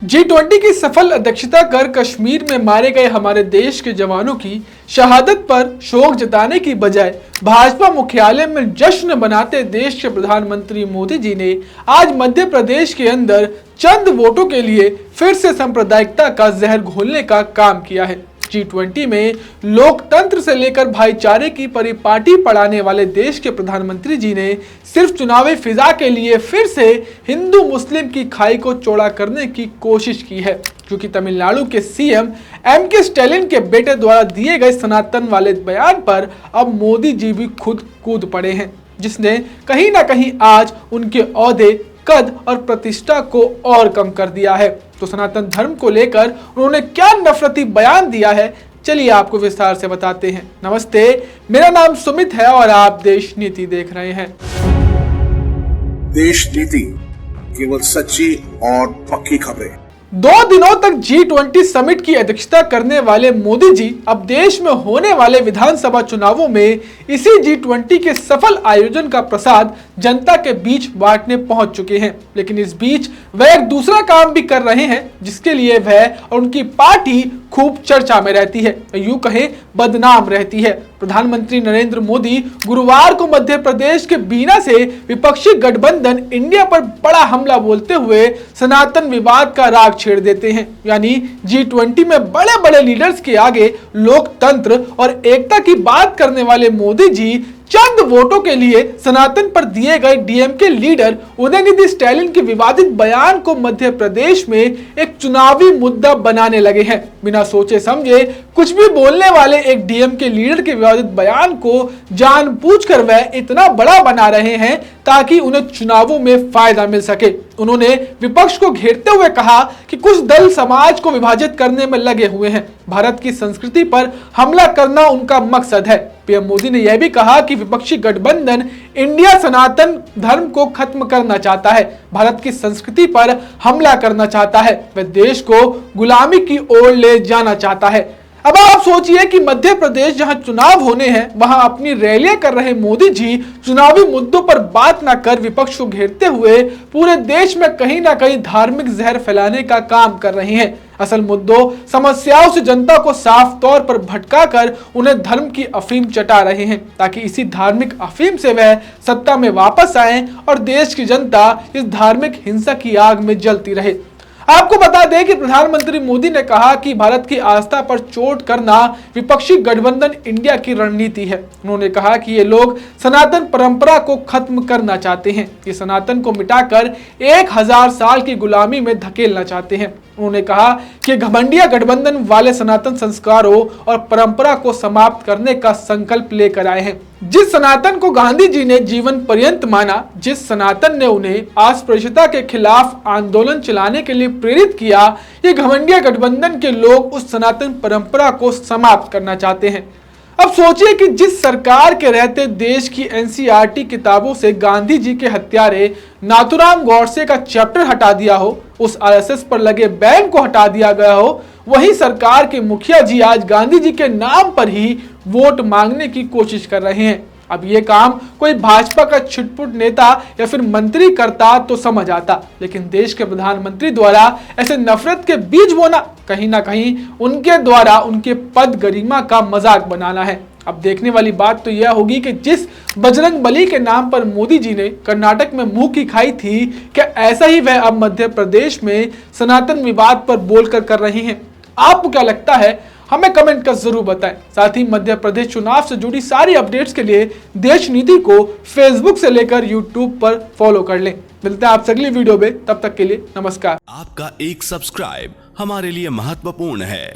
G20 की सफल अध्यक्षता कर कश्मीर में मारे गए हमारे देश के जवानों की शहादत पर शोक जताने की बजाय भाजपा मुख्यालय में जश्न मनाते देश के प्रधानमंत्री मोदी जी ने आज मध्य प्रदेश के अंदर चंद वोटों के लिए फिर से सांप्रदायिकता का जहर घोलने का काम किया है। G20 में लोकतंत्र से लेकर भाईचारे की परिपाटी पढ़ाने वाले देश के प्रधानमंत्री जी ने सिर्फ चुनावी फिजा के लिए फिर से हिंदू मुस्लिम की खाई को चौड़ा करने की कोशिश की है, क्योंकि तमिलनाडु के सीएम M.K. स्टैलिन के बेटे द्वारा दिए गए सनातन वाले बयान पर अब मोदी जी भी खुद कूद पड़े हैं, जिसने कहीं ना कहीं आज उनके ओहदे, कद और प्रतिष्ठा को और कम कर दिया है। तो सनातन धर्म को लेकर उन्होंने क्या नफरती बयान दिया है, चलिए आपको विस्तार से बताते हैं। नमस्ते, मेरा नाम सुमित है और आप देश नीति देख रहे हैं। देश नीति, केवल सच्ची और पक्की खबरें। 2 दिनों तक G20 समिट की अध्यक्षता करने वाले मोदी जी अब देश में होने वाले विधानसभा चुनावों में इसी G20 के सफल आयोजन का प्रसाद जनता के बीच बांटने पहुंच चुके हैं। लेकिन इस बीच वह एक दूसरा काम भी कर रहे हैं, जिसके लिए वह और उनकी पार्टी खूब चर्चा में रहती है, यूं कहें बदनाम रहती है। प्रधानमंत्री नरेंद्र मोदी गुरुवार को मध्य प्रदेश के बीना से विपक्षी गठबंधन इंडिया पर बड़ा हमला बोलते हुए सनातन विवाद का राग छेड़ देते हैं। यानी G20 में बड़े बड़े लीडर्स के आगे लोकतंत्र और एकता की बात करने वाले मोदी जी चंद वोटों के लिए सनातन पर दिए गए डीएमके लीडर उदयनिधि स्टैलिन के विवादित बयान को मध्य प्रदेश में एक चुनावी मुद्दा बनाने लगे हैं। बिना सोचे समझे कुछ भी बोलने वाले एक डीएमके लीडर के विवादित बयान को जानबूझकर वह इतना बड़ा बना रहे हैं ताकि उन्हें चुनावों में फायदा मिल सके। उन्होंने विपक्ष को घेरते हुए कहा कि कुछ दल समाज को विभाजित करने में लगे हुए हैं, भारत की संस्कृति पर हमला करना उनका मकसद है। पीएम मोदी ने यह भी कहा कि विपक्षी गठबंधन इंडिया सनातन धर्म को खत्म करना चाहता है, भारत की संस्कृति पर हमला करना चाहता है, वह देश को गुलामी की ओर ले जाना चाहता है। अब आप सोचिए कि मध्य प्रदेश जहां चुनाव होने हैं वहां अपनी रैलियां कर रहे मोदी जी चुनावी मुद्दों पर बात ना कर विपक्ष को घेरते हुए पूरे देश में कहीं ना कहीं धार्मिक जहर फैलाने का काम कर रहे हैं। असल मुद्दों समस्याओं से जनता को साफ तौर पर भटकाकर उन्हें धर्म की अफीम चटा रहे हैं, ताकि इसी धार्मिक अफीम से वह सत्ता में वापस आए और देश की जनता इस धार्मिक हिंसा की आग में जलती रहे। आपको बता दें कि प्रधानमंत्री मोदी ने कहा कि भारत की आस्था पर चोट करना विपक्षी गठबंधन इंडिया की रणनीति है। उन्होंने कहा कि ये लोग सनातन परंपरा को खत्म करना चाहते हैं, ये सनातन को मिटाकर 1000 साल की गुलामी में धकेलना चाहते हैं। उन्होंने कहा कि घमंडिया गठबंधन वाले सनातन संस्कारों और परंपरा को समाप्त करने का संकल्प लेकर आए हैं। जिस सनातन को गांधी जी ने जीवन पर्यंत माना, जिस सनातन ने उन्हें अस्पृश्यता के खिलाफ आंदोलन चलाने के लिए प्रेरित किया, ये घमंडिया गठबंधन के लोग उस सनातन परंपरा को समाप्त करना चाहते हैं। अब सोचिए कि जिस सरकार के रहते देश की एनसीईआरटी किताबों से गांधी जी के हत्यारे नाथुराम गौडसे का चैप्टर हटा दिया हो, उस आरएसएस पर लगे बैन को हटा दिया गया हो, वही सरकार के मुखिया जी आज गांधी जी के नाम पर ही वोट मांगने की कोशिश कर रहे हैं। अब ये काम कोई भाजपा का छिटपुट नेता या फिर मंत्री करता तो समझ आता, लेकिन देश के प्रधानमंत्री द्वारा ऐसे नफरत के बीज बोना कहीं ना कहीं उनके द्वारा उनके पद गरिमा का मजाक बनाना है। अब देखने वाली बात तो यह होगी कि जिस बजरंगबली के नाम पर मोदी जी ने कर्नाटक में मुंह की खाई थी, क्या ऐसा ही वह अब मध्य प्रदेश में सनातन विवाद पर बोलकर कर रहे हैं? आपको क्या लगता है, हमें कमेंट कर जरूर बताएं। साथ ही मध्य प्रदेश चुनाव से जुड़ी सारी अपडेट्स के लिए देश नीति को फेसबुक से लेकर यूट्यूब पर फॉलो कर लें। मिलते हैं आपसे अगली वीडियो में, तब तक के लिए नमस्कार। आपका एक सब्सक्राइब हमारे लिए महत्वपूर्ण है।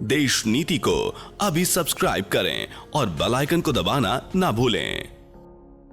देश नीति को अभी सब्सक्राइब करें और बेल आइकन को दबाना ना भूलें।